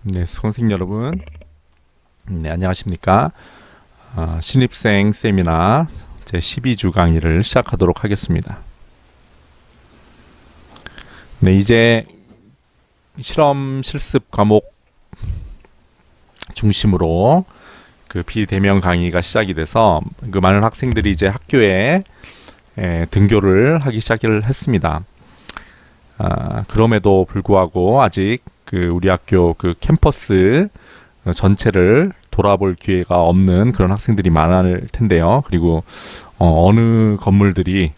네, 수강생 여러분, 네, 안녕하십니까? 신입생 세미나 제 12주 강의를 시작하도록 하겠습니다. 네, 이제 실험 실습 과목 중심으로 그 비대면 강의가 시작이 돼서 그 많은 학생들이 이제 학교에 등교를 하기 시작을 했습니다. 그럼에도 불구하고 아직 그 우리 학교 그 캠퍼스 전체를 돌아볼 기회가 없는 그런 학생들이 많을 텐데요. 그리고 어느 건물들이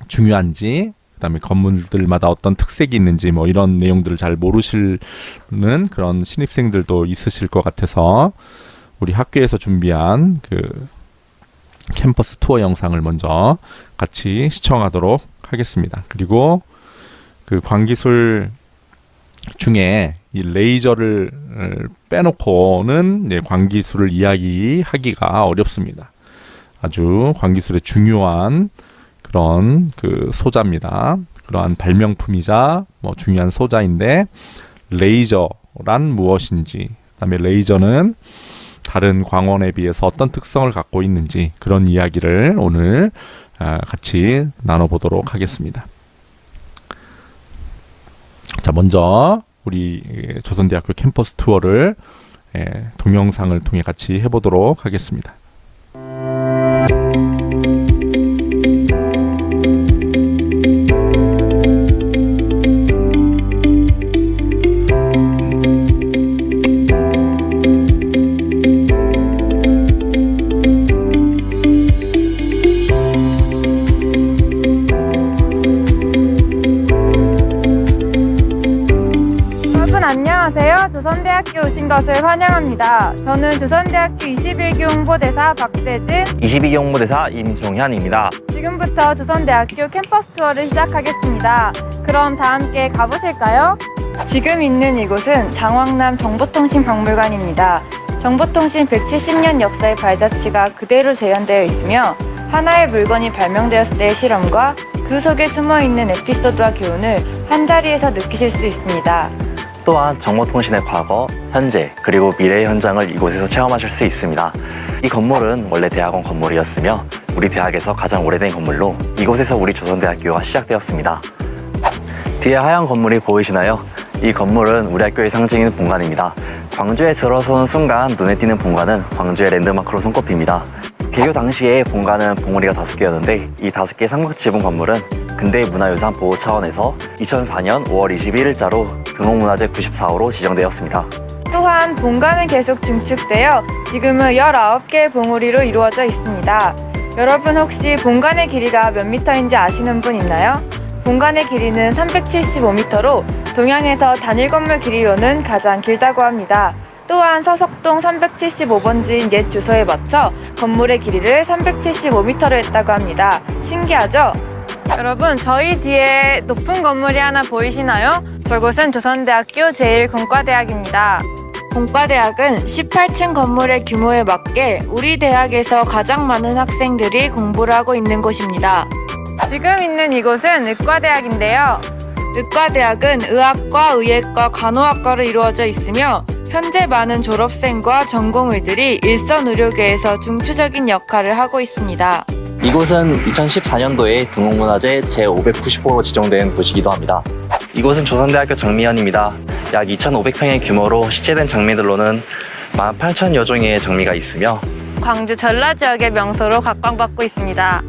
중요한지, 그다음에 건물들마다 어떤 특색이 있는지 뭐 이런 내용들을 잘 모르시는 그런 신입생들도 있으실 것 같아서 우리 학교에서 준비한 그 캠퍼스 투어 영상을 먼저 같이 시청하도록 하겠습니다. 그리고 그 광기술 중에 이 레이저를 빼놓고는 광기술을 이야기하기가 어렵습니다. 아주 광기술의 중요한 그런 그 소자입니다. 그러한 발명품이자 뭐 중요한 소자인데, 레이저란 무엇인지, 그다음에 레이저는 다른 광원에 비해서 어떤 특성을 갖고 있는지, 그런 이야기를 오늘 같이 나눠보도록 하겠습니다. 자, 먼저 우리 조선대학교 캠퍼스 투어를 동영상을 통해 같이 해보도록 하겠습니다. 안녕하세요. 조선대학교 오신 것을 환영합니다. 저는 조선대학교 21기 홍보대사 박세진, 22기 홍보대사 임종현입니다. 지금부터 조선대학교 캠퍼스 투어를 시작하겠습니다. 그럼 다 함께 가보실까요? 지금 있는 이곳은 장왕남 정보통신박물관입니다. 정보통신 170년 역사의 발자취가 그대로 재현되어 있으며, 하나의 물건이 발명되었을 때의 실험과 그 속에 숨어있는 에피소드와 교훈을 한자리에서 느끼실 수 있습니다. 또한 정보통신의 과거, 현재, 그리고 미래의 현장을 이곳에서 체험하실 수 있습니다. 이 건물은 원래 대학원 건물이었으며 우리 대학에서 가장 오래된 건물로 이곳에서 우리 조선대학교가 시작되었습니다. 뒤에 하얀 건물이 보이시나요? 이 건물은 우리 학교의 상징인 본관입니다. 광주에 들어서는 순간 눈에 띄는 본관은 광주의 랜드마크로 손꼽힙니다. 개교 당시에 본관은 봉우리가 5개였는데 이 5개의 삼각지붕 건물은 근대의 문화유산 보호 차원에서 2004년 5월 21일자로 등록문화재 94호로 지정되었습니다. 또한 본관은 계속 증축되어 지금은 19개의 봉우리로 이루어져 있습니다. 여러분 혹시 본관의 길이가 몇 미터인지 아시는 분 있나요? 본관의 길이는 375m로 동양에서 단일 건물 길이로는 가장 길다고 합니다. 또한 서석동 375번지인 옛 주소에 맞춰 건물의 길이를 375m로 했다고 합니다. 신기하죠? 여러분, 저희 뒤에 높은 건물이 하나 보이시나요? 저곳은 조선대학교 제1공과대학입니다. 공과대학은 18층 건물의 규모에 맞게 우리 대학에서 가장 많은 학생들이 공부를 하고 있는 곳입니다. 지금 있는 이곳은 의과대학인데요. 의과대학은 의학과, 의예과, 간호학과로 이루어져 있으며 현재 많은 졸업생과 전공의들이 일선 의료계에서 중추적인 역할을 하고 있습니다. 이곳은 2014년도에 등록문화재 제590호로 지정된 곳이기도 합니다. 이곳은 조선대학교 장미연입니다. 약 2,500평의 규모로 식재된 장미들로는 18,000여 종의 장미가 있으며 광주 전라 지역의 명소로 각광받고 있습니다.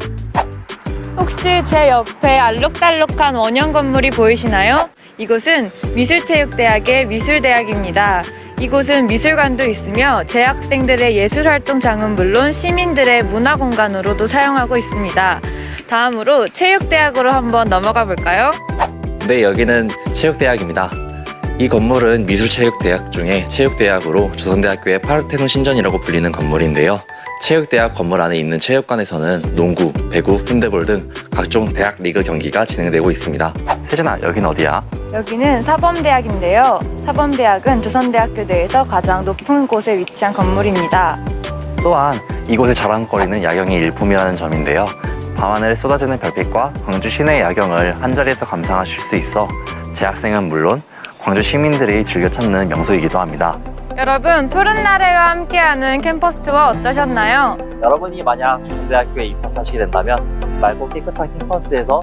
혹시 제 옆에 알록달록한 원형 건물이 보이시나요? 이곳은 미술체육대학의 미술대학입니다. 이곳은 미술관도 있으며 재학생들의 예술활동장은 물론 시민들의 문화공간으로도 사용하고 있습니다. 다음으로 체육대학으로 한번 넘어가 볼까요? 네, 여기는 체육대학입니다. 이 건물은 미술체육대학 중에 체육대학으로 조선대학교의 파르테논 신전이라고 불리는 건물인데요. 체육대학 건물 안에 있는 체육관에서는 농구, 배구, 핸드볼 등 각종 대학 리그 경기가 진행되고 있습니다. 세진아, 여긴 어디야? 여기는 사범대학인데요. 사범대학은 조선대학교 내에서 가장 높은 곳에 위치한 건물입니다. 또한 이곳의 자랑거리는 야경이 일품이라는 점인데요. 밤하늘에 쏟아지는 별빛과 광주 시내의 야경을 한자리에서 감상하실 수 있어 재학생은 물론 광주 시민들이 즐겨 찾는 명소이기도 합니다. 여러분, 푸른 나래와 함께하는 캠퍼스 투어 어떠셨나요? 여러분이 만약 조선대학교에 입학하시게 된다면 맑고 깨끗한 캠퍼스에서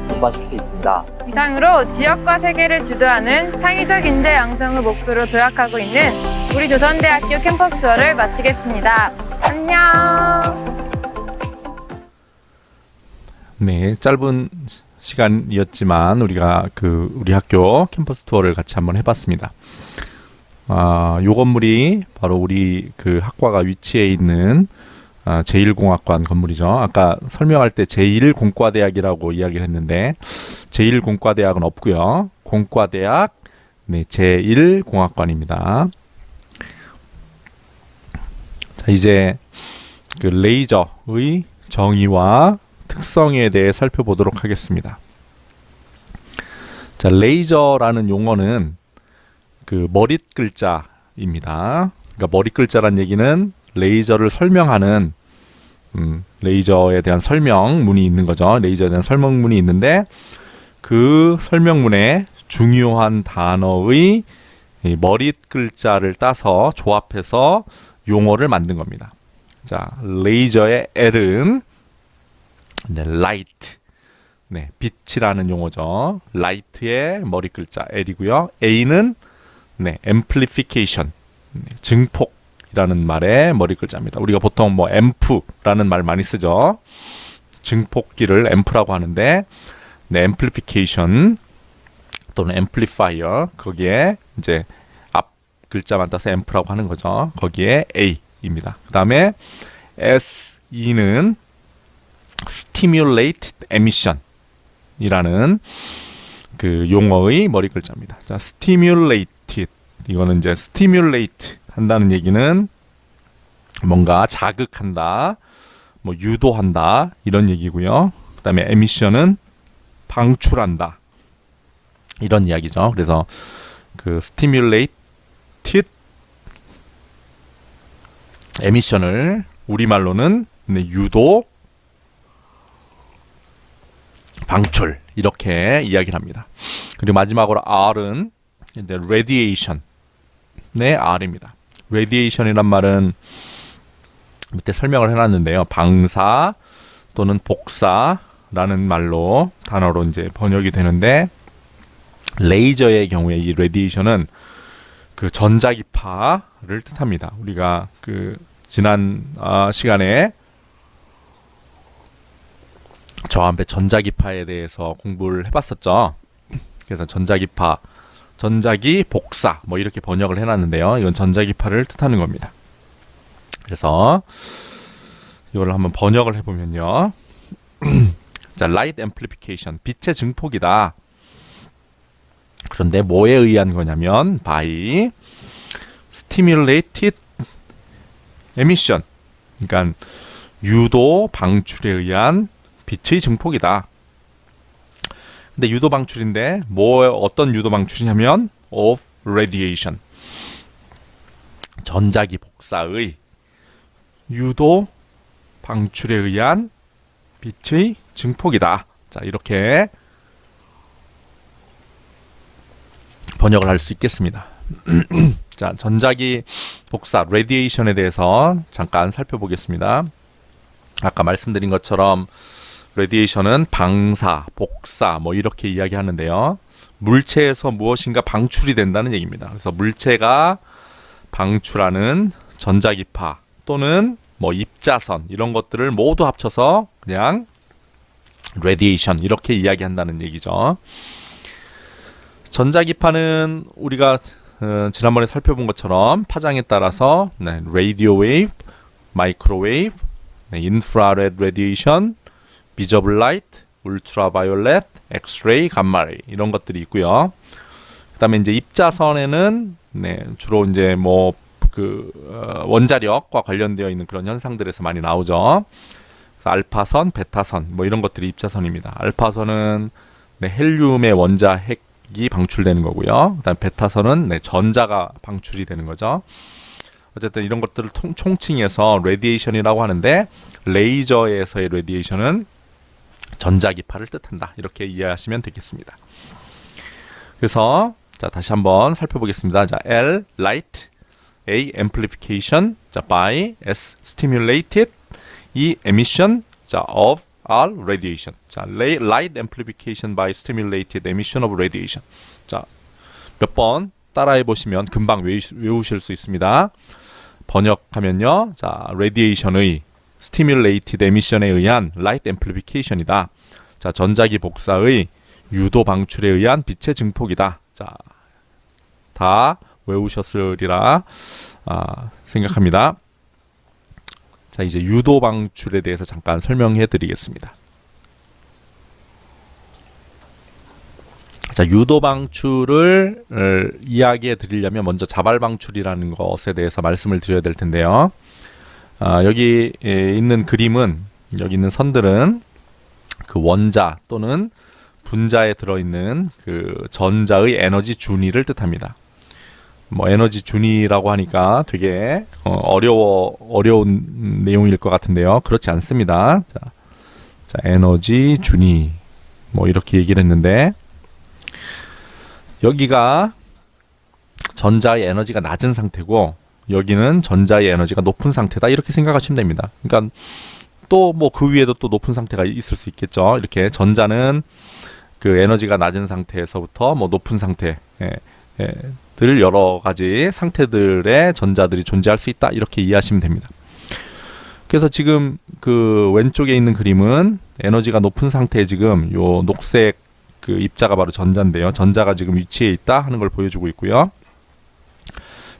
공부하실 수 있습니다. 이상으로 지역과 세계를 주도하는 창의적 인재 양성을 목표로 도약하고 있는 우리 조선대학교 캠퍼스 투어를 마치겠습니다. 안녕! 네, 짧은 시간이었지만 우리가 우리 학교 캠퍼스 투어를 같이 한번 해봤습니다. 요 건물이 바로 우리 학과가 위치해 있는 제1공학관 건물이죠. 아까 설명할 때 제1공과대학이라고 이야기를 했는데 제1공과대학은 없고요. 공과대학 제1공학관입니다. 자, 이제 레이저의 정의와 특성에 대해 살펴보도록 하겠습니다. 자, 레이저라는 용어는 머릿 글자입니다. 그러니까 머릿 글자란 얘기는 레이저를 설명하는 레이저에 대한 설명문이 있는 거죠. 레이저에 대한 설명문이 있는데 그 설명문에 중요한 단어의 머릿 글자를 따서 조합해서 용어를 만든 겁니다. 자, 레이저의 L은 light, 빛이라는 용어죠. light의 머릿 글자 L이고요. A는 amplification, 증폭이라는 말의 머릿 글자입니다. 우리가 보통 앰프라는 말 많이 쓰죠. 증폭기를 앰프라고 하는데, amplification 또는 amplifier, 거기에 이제 앞 글자만 따서 앰프라고 하는 거죠. 거기에 A입니다. 그 다음에 SE는 stimulate emission 이라는 용어의 머릿 글자입니다. 자, stimulated, 이거는 이제 stimulate 한다는 얘기는 뭔가 자극한다, 유도한다 이런 얘기고요. 그 다음에 emission은 방출한다 이런 이야기죠. 그래서 stimulated emission을 우리말로는 유도, 방출 이렇게 이야기를 합니다. 그리고 마지막으로 R은 이제 radiation의 R입니다. radiation이란 말은 밑에 설명을 해놨는데요. 방사 또는 복사라는 말로 단어로 이제 번역이 되는데, 레이저의 경우에 이 radiation은 전자기파를 뜻합니다. 우리가 지난 시간에 저와 함께 전자기파에 대해서 공부를 해봤었죠. 그래서 전자기파, 전자기 복사 이렇게 번역을 해놨는데요. 이건 전자기파를 뜻하는 겁니다. 그래서 이걸 한번 번역을 해보면요. 자, light amplification, 빛의 증폭이다. 그런데 뭐에 의한 거냐면 by stimulated emission, 그러니까 유도 방출에 의한 빛의 증폭이다. 근데 유도 방출인데 어떤 유도 방출이냐면 of radiation, 전자기 복사의 유도 방출에 의한 빛의 증폭이다. 자, 이렇게 번역을 할 수 있겠습니다. 자, 전자기 복사 radiation에 대해서 잠깐 살펴보겠습니다. 아까 말씀드린 것처럼 레디에이션은 방사, 복사 이렇게 이야기하는데요. 물체에서 무엇인가 방출이 된다는 얘기입니다. 그래서 물체가 방출하는 전자기파 또는 입자선 이런 것들을 모두 합쳐서 그냥 레디에이션 이렇게 이야기한다는 얘기죠. 전자기파는 우리가 지난번에 살펴본 것처럼 파장에 따라서 라디오 웨이브, 마이크로웨이브, 인프라레드 레디에이션, 비저블 라이트, 울트라바이올렛, 엑스레이, 감마레이 이런 것들이 있고요. 그다음에 이제 입자선에는 주로 이제 원자력과 관련되어 있는 그런 현상들에서 많이 나오죠. 알파선, 베타선 이런 것들이 입자선입니다. 알파선은 헬륨의 원자핵이 방출되는 거고요. 그다음 베타선은 전자가 방출이 되는 거죠. 어쨌든 이런 것들을 총칭해서 레디에이션이라고 하는데, 레이저에서의 레디에이션은 전자기파를 뜻한다. 이렇게 이해하시면 되겠습니다. 그래서 자, 다시 한번 살펴보겠습니다. 자, L light, A amplification, 자, by, S stimulated, E emission, 자, of, R radiation. 자, light amplification by stimulated emission of radiation. 자, 몇 번 따라해 보시면 금방 외우실 수 있습니다. 번역하면요. 자, radiation의 stimulated emission에 의한 light amplification이다. 자, 전자기 복사의 유도 방출에 의한 빛의 증폭이다. 자, 다 외우셨으리라 생각합니다. 자, 이제 유도 방출에 대해서 잠깐 설명해 드리겠습니다. 자, 유도 방출을 이야기해 드리려면 먼저 자발 방출이라는 것에 대해서 말씀을 드려야 될 텐데요. 여기 있는 그림은, 여기 있는 선들은 그 원자 또는 분자에 들어있는 그 전자의 에너지 준위를 뜻합니다. 뭐 에너지 준위라고 하니까 되게 어려운 내용일 것 같은데요. 그렇지 않습니다. 자, 에너지 준위 뭐 이렇게 얘기를 했는데, 여기가 전자의 에너지가 낮은 상태고 여기는 전자의 에너지가 높은 상태다, 이렇게 생각하시면 됩니다. 그러니까 또 뭐 그 위에도 또 높은 상태가 있을 수 있겠죠. 이렇게 전자는 그 에너지가 낮은 상태에서부터 뭐 높은 상태들 여러 가지 상태들의 전자들이 존재할 수 있다, 이렇게 이해하시면 됩니다. 그래서 지금 그 왼쪽에 있는 그림은 에너지가 높은 상태에 지금 요 녹색 그 입자가 바로 전자인데요. 전자가 지금 위치해 있다 하는 걸 보여주고 있고요.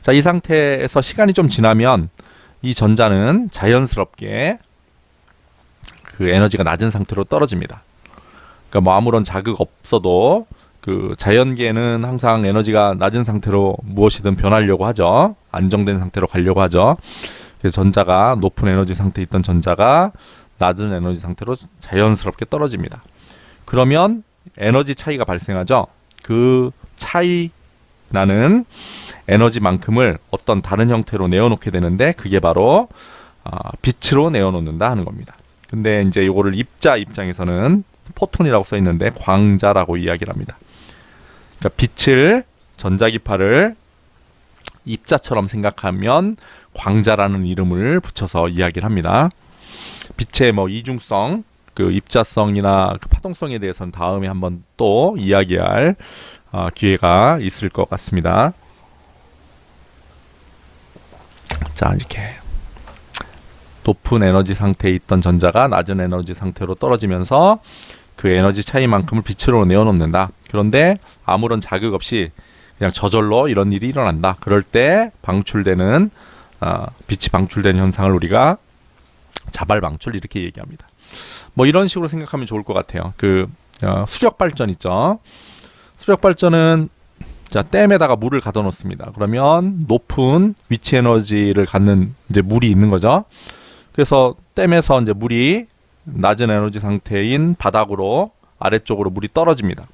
자, 이 상태에서 시간이 좀 지나면 이 전자는 자연스럽게 그 에너지가 낮은 상태로 떨어집니다. 그러니까 뭐 아무런 자극 없어도 그 자연계는 항상 에너지가 낮은 상태로 무엇이든 변하려고 하죠. 안정된 상태로 가려고 하죠. 그래서 전자가 높은 에너지 상태에 있던 전자가 낮은 에너지 상태로 자연스럽게 떨어집니다. 그러면 에너지 차이가 발생하죠. 그 차이 나는 에너지만큼을 어떤 다른 형태로 내어놓게 되는데, 그게 바로 빛으로 내어놓는다 하는 겁니다. 근데 이제 이거를 입자 입장에서는 포톤이라고 써 있는데 광자라고 이야기를 합니다. 그러니까 빛을, 전자기파를 입자처럼 생각하면 광자라는 이름을 붙여서 이야기를 합니다. 빛의 뭐 이중성, 그 입자성이나 그 파동성에 대해서는 다음에 한번 또 이야기할 기회가 있을 것 같습니다. 자, 이렇게 높은 에너지 상태에 있던 전자가 낮은 에너지 상태로 떨어지면서 그 에너지 차이만큼을 빛으로 내어놓는다. 그런데 아무런 자극 없이 그냥 저절로 이런 일이 일어난다. 그럴 때 방출되는 빛이 방출되는 현상을 우리가 자발 방출, 이렇게 얘기합니다. 뭐 이런 식으로 생각하면 좋을 것 같아요. 그 수력 발전 있죠. 수력 발전은 자, 댐에다가 물을 가둬 놓습니다. 그러면 높은 위치 에너지를 갖는 이제 물이 있는 거죠. 그래서 댐에서 이제 물이 낮은 에너지 상태인 바닥으로 아래쪽으로 물이 떨어집니다.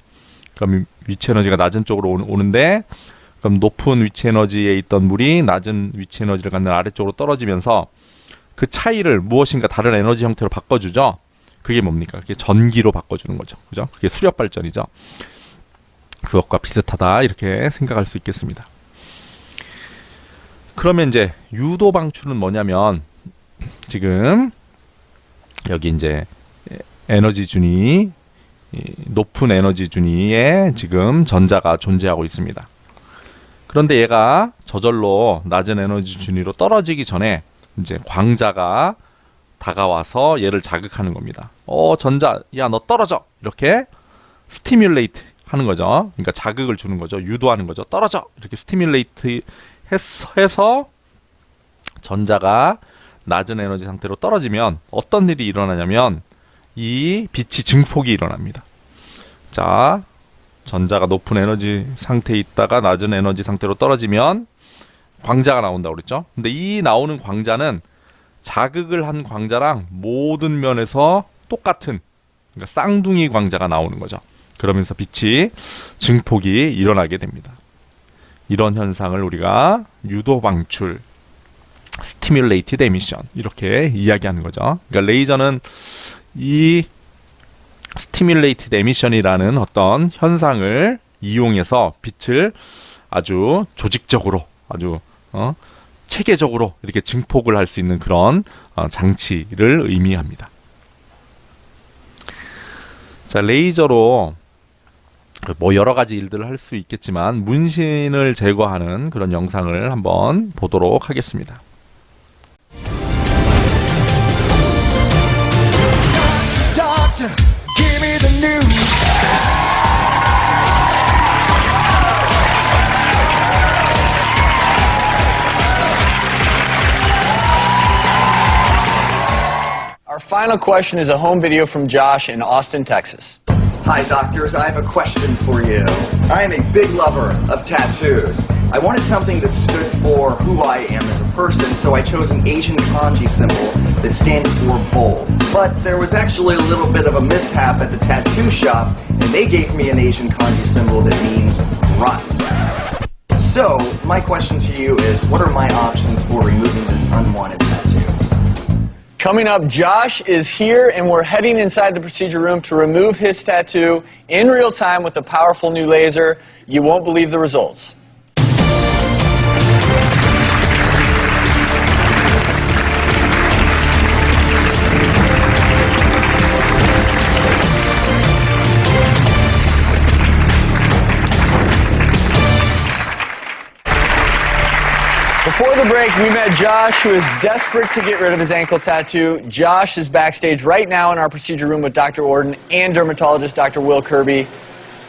그럼 위치 에너지가 낮은 쪽으로 오는데, 그럼 높은 위치 에너지에 있던 물이 낮은 위치 에너지를 갖는 아래쪽으로 떨어지면서 그 차이를 무엇인가 다른 에너지 형태로 바꿔주죠. 그게 뭡니까? 그게 전기로 바꿔주는 거죠. 그죠? 그게 수력 발전이죠. 그것과 비슷하다, 이렇게 생각할 수 있겠습니다. 그러면 이제 유도 방출은 뭐냐면, 지금 여기 이제 에너지 준위, 높은 에너지 준위에 지금 전자가 존재하고 있습니다. 그런데 얘가 저절로 낮은 에너지 준위로 떨어지기 전에 이제 광자가 다가와서 얘를 자극하는 겁니다. 전자, 야, 너 떨어져! 이렇게 스티뮬레이트 하는 거죠. 그러니까 자극을 주는 거죠. 유도하는 거죠. 떨어져! 이렇게 스티뮬레이트 해서 전자가 낮은 에너지 상태로 떨어지면 어떤 일이 일어나냐면 이 빛이 증폭이 일어납니다. 자, 전자가 높은 에너지 상태에 있다가 낮은 에너지 상태로 떨어지면 광자가 나온다고 그랬죠. 근데 이 나오는 광자는 자극을 한 광자랑 모든 면에서 똑같은, 그러니까 쌍둥이 광자가 나오는 거죠. 그러면서 빛이 증폭이 일어나게 됩니다. 이런 현상을 우리가 유도 방출, stimulated emission, 이렇게 이야기하는 거죠. 그러니까 레이저는 이 stimulated emission이라는 어떤 현상을 이용해서 빛을 아주 조직적으로 아주 체계적으로 이렇게 증폭을 할 수 있는 그런 장치를 의미합니다. 자, 레이저로 뭐 여러 가지 일들을 할 수 있겠지만 문신을 제거하는 그런 영상을 한번 보도록 하겠습니다. Doctor, give me the news. Our final question is a home video from Josh in Austin, Texas. Hi, doctors. I have a question for you. I am a big lover of tattoos. I wanted something that stood for who I am as a person, so I chose an Asian kanji symbol that stands for bull. But there was actually a little bit of a mishap at the tattoo shop, and they gave me an Asian kanji symbol that means rotten. So, my question to you is, what are my options for removing this unwanted tattoo? Coming up, Josh is here, and we're heading inside the procedure room to remove his tattoo in real time with a powerful new laser. You won't believe the results. Before the break, we met Josh, who is desperate to get rid of his ankle tattoo. Josh is backstage right now in our procedure room with Dr. Orden and dermatologist Dr. Will Kirby.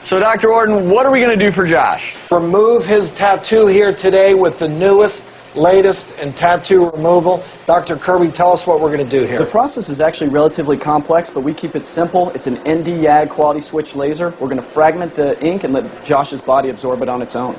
So, Dr. Orden, what are we going to do for Josh? Remove his tattoo here today with the newest, latest in tattoo removal. Dr. Kirby, tell us what we're going to do here. The process is actually relatively complex, but we keep it simple. It's an ND-YAG quality switch laser. We're going to fragment the ink and let Josh's body absorb it on its own.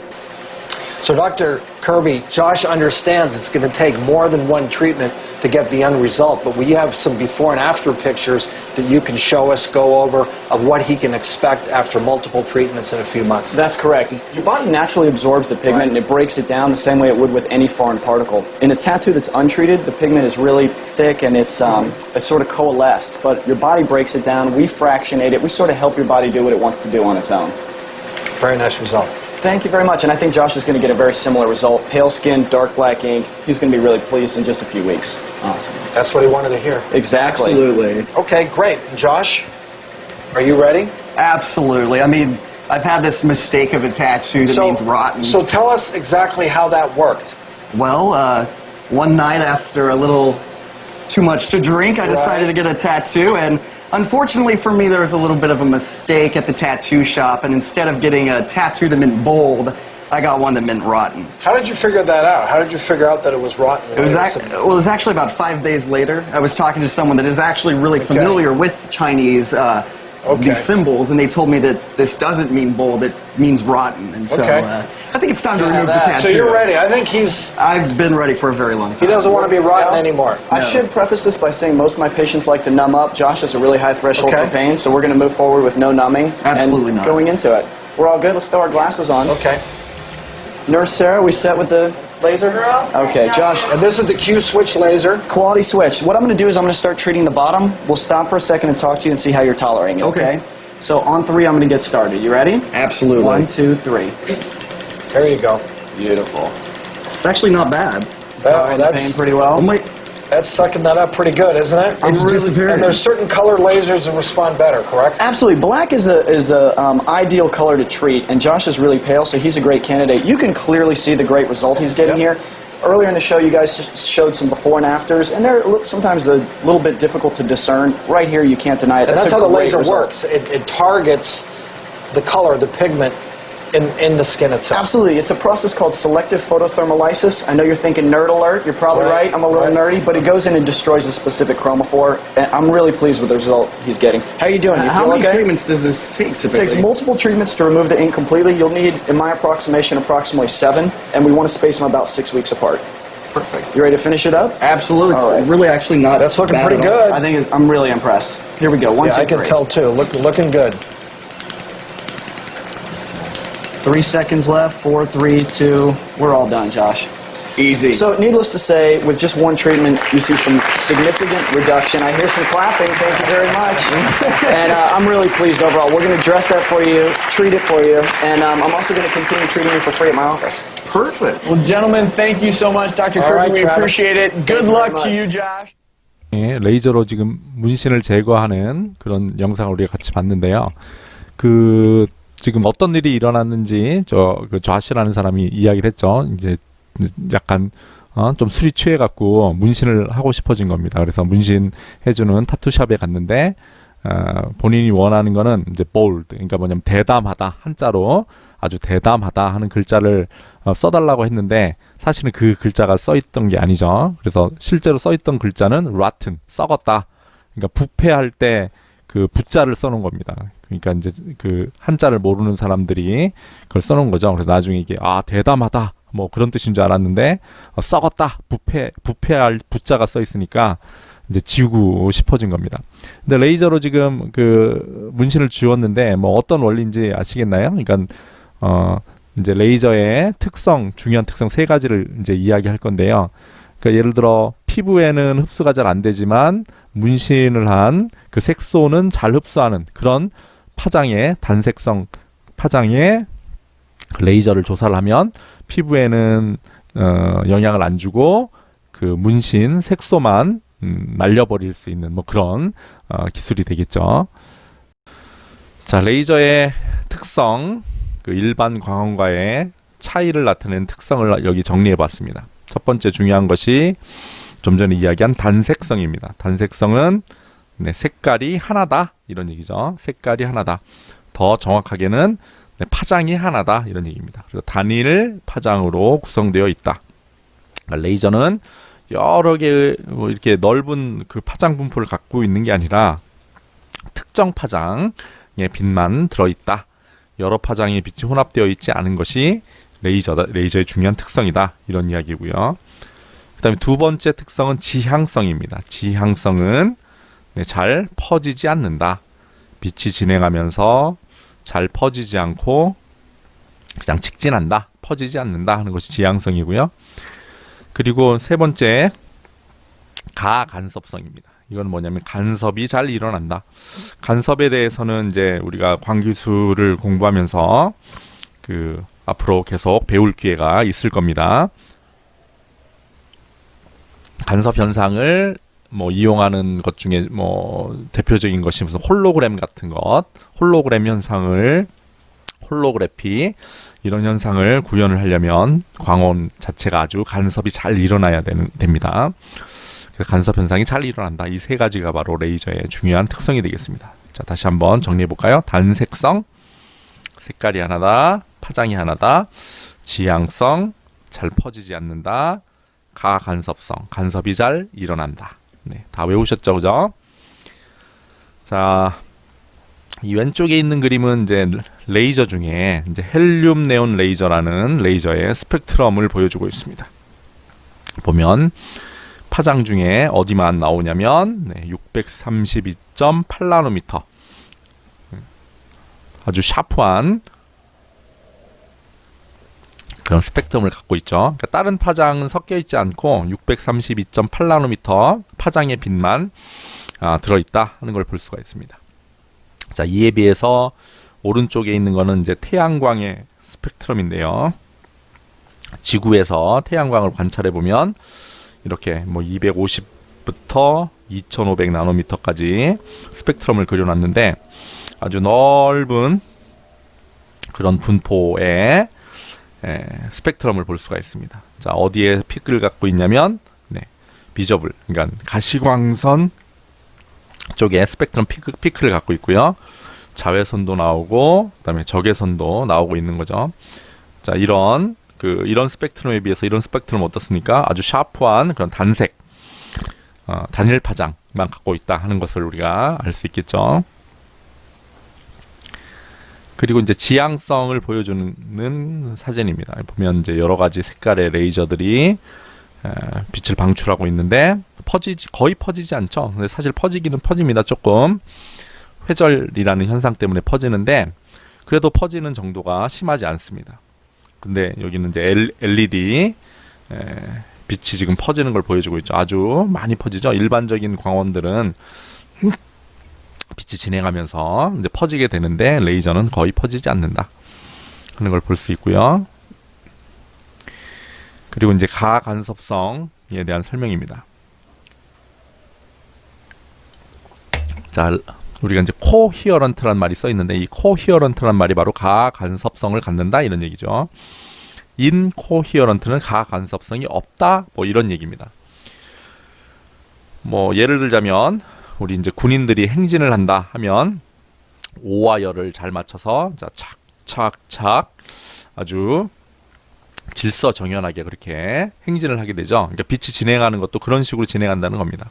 So, Dr. Kirby, Josh understands it's going to take more than one treatment to get the end result, but we have some before and after pictures that you can show us, go over, of what he can expect after multiple treatments in a few months. That's correct. Your body naturally absorbs the pigment and it breaks it down the same way it would with any foreign particle. In a tattoo that's untreated, the pigment is really thick and it's sort of coalesced, but your body breaks it down, we fractionate it, we sort of help your body do what it wants to do on its own. Very nice result. Thank you very much, and I think Josh is going to get a very similar result. Pale skin, dark black ink. He's going to be really pleased in just a few weeks. Awesome. That's what he wanted to hear. Exactly. Absolutely. Okay, great. And Josh, are you ready? Absolutely. I mean, I've had this mistake of a tattoo that means rotten. So tell us exactly how that worked. Well, one night after a little too much to drink, I decided to get a tattoo, and unfortunately for me, there was a little bit of a mistake at the tattoo shop, and instead of getting a tattoo that meant bold, I got one that meant rotten. How did you figure that out? How did you figure out that it was rotten? It was actually about 5 days later. I was talking to someone that is actually really familiar with Chinese these symbols, and they told me that this doesn't mean bold, it means rotten. And so I think it's time to remove the tattoo. So you're ready. I think I've been ready for a very long time. he doesn't want to be rotten anymore. I should preface this by saying most of my patients like to numb up. Josh has a really high threshold Okay. for pain, so we're going to move forward with no numbing. Absolutely and not. Going into it. We're all good. Let's throw our glasses on. Okay. Nurse Sarah, we set with the laser? Okay, Josh. And this is the Q-switch laser. Quality switch. What I'm going to do is I'm going to start treating the bottom. We'll stop for a second and talk to you and see how you're tolerating it, okay? So on 3, I'm going to get started. You ready? Absolutely. 1, 2, 3. There you go. Beautiful. It's actually not bad. Tolerating the pain pretty well? That's sucking that up pretty good, isn't it? It's disappearing. And there's certain color lasers that respond better, correct? Absolutely. Black is the ideal color to treat, and Josh is really pale, so he's a great candidate. You can clearly see the great result he's getting here. Earlier in the show, you guys showed some before and afters, and they're sometimes a little bit difficult to discern. Right here, you can't deny it. And that's a how the great laser result. works. It targets the color, the pigment, in the skin itself. Absolutely. It's a process called selective photothermolysis. I know you're thinking nerd alert. You're probably right. I'm a little nerdy, but it goes in and destroys a specific chromophore. And I'm really pleased with the result he's getting. How are you doing? You How feel many okay? treatments does this take It typically? takes multiple treatments to remove the ink completely. You'll need, in my approximation, approximately 7, and we want to space them about 6 weeks apart. Perfect. You ready to finish it up? Absolutely. It's All right. really actually not That's looking bad pretty at all. good. I think I'm really impressed. Here we go. 1, 2, Yeah, I can 3. tell too. Looking good. 3 seconds left. 4, 3, 2. We're all done, Josh. Easy. So, needless to say, with just one treatment, you see some significant reduction. I hear some clapping. Thank you very much. And I'm really pleased overall. We're going to address that for you, treat it for you, and I'm also going to continue treating you for free at my office. Perfect. Well, gentlemen, thank you so much, Dr. All Kirby. right, We Travis. appreciate it. Good Thank you luck very to much. you, Josh. 예, 레이저로 지금 문신을 제거하는 그런 영상을 우리가 같이 봤는데요. 그 지금 어떤 일이 일어났는지 그 좌시라는 사람이 이야기를 했죠. 이제 약간 좀 술이 취해 갖고 문신을 하고 싶어진 겁니다. 그래서 문신 해주는 타투샵에 갔는데 본인이 원하는 거는 이제 bold, 그러니까 뭐냐면 대담하다, 한자로 아주 대담하다 하는 글자를 써달라고 했는데 사실은 그 글자가 써있던 게 아니죠. 그래서 실제로 써있던 글자는 rotten, 썩었다. 그러니까 부패할 때 그 부자를 써놓은 겁니다. 그러니까 이제 그 한자를 모르는 사람들이 그걸 써놓은 거죠. 그래서 나중에 이게 대담하다 뭐 그런 뜻인 줄 알았는데 썩었다, 부패할 부자가 써 있으니까 이제 지우고 싶어진 겁니다. 근데 레이저로 지금 그 문신을 지웠는데 뭐 어떤 원리인지 아시겠나요? 그러니까 이제 레이저의 특성, 중요한 특성 세 가지를 이제 이야기할 건데요. 그러니까 예를 들어 피부에는 흡수가 잘 안 되지만 문신을 한 그 색소는 잘 흡수하는 그런 파장의 단색성 파장의 레이저를 조사를 하면 피부에는 영향을 안 주고 그 문신 색소만 날려버릴 수 있는 뭐 그런 기술이 되겠죠. 자, 레이저의 특성, 그 일반 광원과의 차이를 나타내는 특성을 여기 정리해 봤습니다. 첫 번째 중요한 것이 좀 전에 이야기한 단색성입니다. 단색성은 색깔이 하나다 이런 얘기죠. 색깔이 하나다. 더 정확하게는 파장이 하나다 이런 얘기입니다. 그래서 단일 파장으로 구성되어 있다. 그러니까 레이저는 여러 개 뭐 이렇게 넓은 그 파장 분포를 갖고 있는 게 아니라 특정 파장의 빛만 들어있다. 여러 파장의 빛이 혼합되어 있지 않은 것이 레이저의 중요한 특성이다. 이런 이야기고요. 그 다음에 두 번째 특성은 지향성입니다. 지향성은 잘 퍼지지 않는다. 빛이 진행하면서 잘 퍼지지 않고 그냥 직진한다. 퍼지지 않는다 하는 것이 지향성이고요. 그리고 세 번째 가간섭성입니다. 이건 뭐냐면 간섭이 잘 일어난다. 간섭에 대해서는 이제 우리가 광기술을 공부하면서 그 앞으로 계속 배울 기회가 있을 겁니다. 간섭 현상을 뭐 이용하는 것 중에 뭐 대표적인 것이 무슨 홀로그램 같은 것, 홀로그램 현상을 홀로그래피 이런 현상을 구현을 하려면 광원 자체가 아주 간섭이 잘 일어나야 됩니다. 그래서 간섭 현상이 잘 일어난다. 이 세 가지가 바로 레이저의 중요한 특성이 되겠습니다. 자, 다시 한번 정리해 볼까요? 단색성, 색깔이 하나다, 파장이 하나다, 지향성, 잘 퍼지지 않는다, 가간섭성, 간섭이 잘 일어난다. 네, 다 외우셨죠, 그죠? 자, 이 왼쪽에 있는 그림은 이제 레이저 중에 이제 헬륨 네온 레이저라는 레이저의 스펙트럼을 보여주고 있습니다. 보면 파장 중에 어디만 나오냐면 632.8나노미터, 아주 샤프한 그런 스펙트럼을 갖고 있죠. 그러니까 다른 파장은 섞여 있지 않고 632.8나노미터 파장의 빛만 들어있다 하는 걸 볼 수가 있습니다. 자, 이에 비해서 오른쪽에 있는 거는 이제 태양광의 스펙트럼인데요. 지구에서 태양광을 관찰해 보면 이렇게 뭐 250부터 2500 나노미터까지 스펙트럼을 그려놨는데 아주 넓은 그런 분포의 스펙트럼을 볼 수가 있습니다. 자, 어디에 피크를 갖고 있냐면 비저블, 그러니까 가시광선 쪽에 스펙트럼 피크를 갖고 있고요. 자외선도 나오고 그다음에 적외선도 나오고 있는 거죠. 자, 이런 스펙트럼에 비해서 이런 스펙트럼 어떻습니까? 아주 샤프한 그런 단색, 단일 파장만 갖고 있다 하는 것을 우리가 알 수 있겠죠. 그리고 이제 지향성을 보여주는 사진입니다. 보면 이제 여러 가지 색깔의 레이저들이 빛을 방출하고 있는데 거의 퍼지지 않죠. 근데 사실 퍼지기는 퍼집니다. 조금 회절이라는 현상 때문에 퍼지는데 그래도 퍼지는 정도가 심하지 않습니다. 근데 여기는 이제 LED 빛이 지금 퍼지는 걸 보여주고 있죠. 아주 많이 퍼지죠. 일반적인 광원들은 빛이 진행하면서 이제 퍼지게 되는데 레이저는 거의 퍼지지 않는다 하는 걸 볼 수 있고요. 그리고 이제 가간섭성에 대한 설명입니다. 자, 우리가 이제 코히어런트란 말이 써 있는데 이 코히어런트란 말이 바로 가간섭성을 갖는다 이런 얘기죠. 인코히어런트는 가간섭성이 없다 뭐 이런 얘기입니다. 뭐 예를 들자면 우리 이제 군인들이 행진을 한다 하면 오와 열을 잘 맞춰서 자 착착착 아주 질서정연하게 그렇게 행진을 하게 되죠. 그러니까 빛이 진행하는 것도 그런 식으로 진행한다는 겁니다.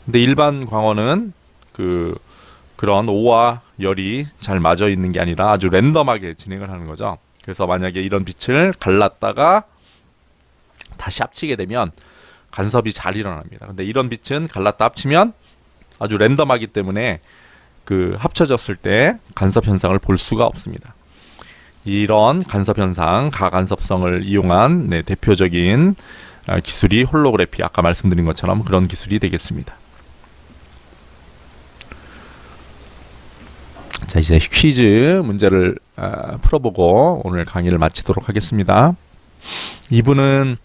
근데 일반 광원은 그런 오와 열이 잘 맞아 있는 게 아니라 아주 랜덤하게 진행을 하는 거죠. 그래서 만약에 이런 빛을 갈랐다가 다시 합치게 되면 간섭이 잘 일어납니다. 근데 이런 빛은 갈랐다 합치면 아주 랜덤하기 때문에 합쳐졌을 때 간섭 현상을 볼 수가 없습니다. 이런 간섭 현상, 가간섭성을 이용한 대표적인 기술이 홀로그래피, 아까 말씀드린 것처럼 그런 기술이 되겠습니다. 자, 이제 퀴즈 문제를 풀어보고 오늘 강의를 마치도록 하겠습니다. 이분은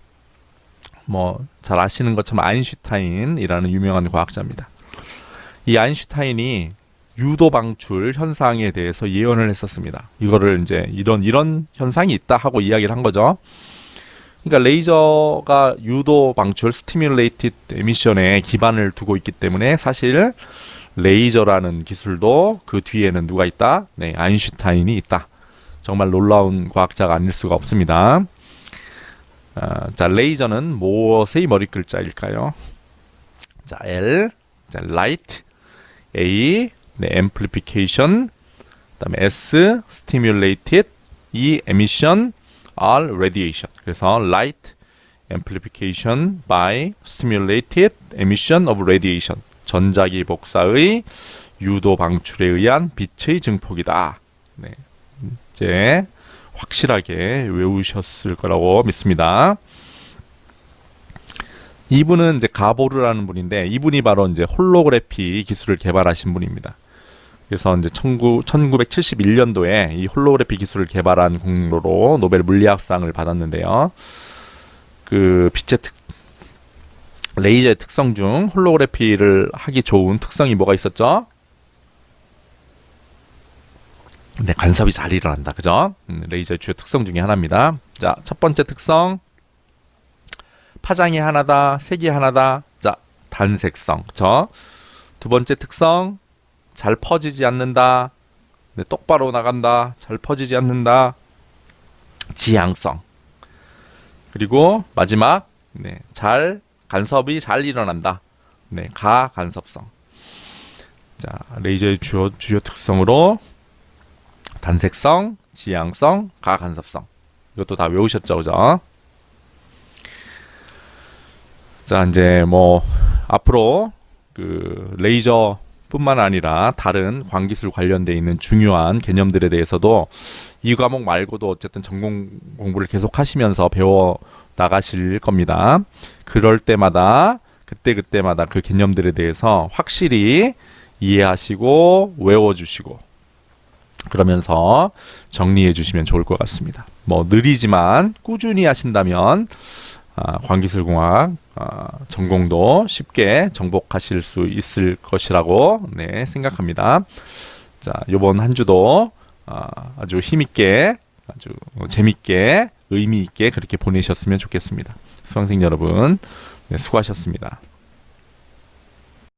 뭐 잘 아시는 것처럼 아인슈타인이라는 유명한 과학자입니다. 이 아인슈타인이 유도 방출 현상에 대해서 예언을 했었습니다. 이거를 이제 이런 현상이 있다 하고 이야기를 한 거죠. 그러니까 레이저가 유도 방출 (stimulated emission에 기반을 두고 있기 때문에 사실 레이저라는 기술도 그 뒤에는 누가 있다? 네, 아인슈타인이 있다. 정말 놀라운 과학자가 아닐 수가 없습니다. 자, 레이저는 무엇의 머리 글자일까요? 자, L, 자, light, A, 네, amplification, 그다음에 S, stimulated, E, emission, R, radiation. 그래서 light, amplification by stimulated emission of radiation. 전자기 복사의 유도 방출에 의한 빛의 증폭이다. 네, 이제 확실하게 외우셨을 거라고 믿습니다. 이분은 이제 가보르라는 분인데 이분이 바로 이제 홀로그래피 기술을 개발하신 분입니다. 그래서 이제 1971년도에 이 홀로그래피 기술을 개발한 공로로 노벨 물리학상을 받았는데요. 레이저의 특성 중 홀로그래피를 하기 좋은 특성이 뭐가 있었죠? 네, 간섭이 잘 일어난다. 그죠? 레이저의 주요 특성 중에 하나입니다. 자, 첫 번째 특성. 파장이 하나다, 색이 하나다. 자, 단색성. 그죠? 두 번째 특성. 잘 퍼지지 않는다. 네, 똑바로 나간다. 잘 퍼지지 않는다. 지향성. 그리고 마지막. 네, 간섭이 잘 일어난다. 네, 가간섭성. 자, 레이저의 주요 특성으로 단색성, 지향성, 가간섭성. 이것도 다 외우셨죠, 그죠? 자, 이제 뭐 앞으로 레이저뿐만 아니라 다른 광기술 관련돼 있는 중요한 개념들에 대해서도 이 과목 말고도 어쨌든 전공 공부를 계속 하시면서 배워 나가실 겁니다. 그럴 때마다 그때마다 그 개념들에 대해서 확실히 이해하시고 외워주시고 그러면서 정리해 주시면 좋을 것 같습니다. 뭐 느리지만 꾸준히 하신다면 광기술공학 전공도 쉽게 정복하실 수 있을 것이라고 생각합니다. 자, 이번 한 주도 아주 힘있게 아주 재밌게 의미 있게 그렇게 보내셨으면 좋겠습니다. 수강생 여러분, 수고하셨습니다.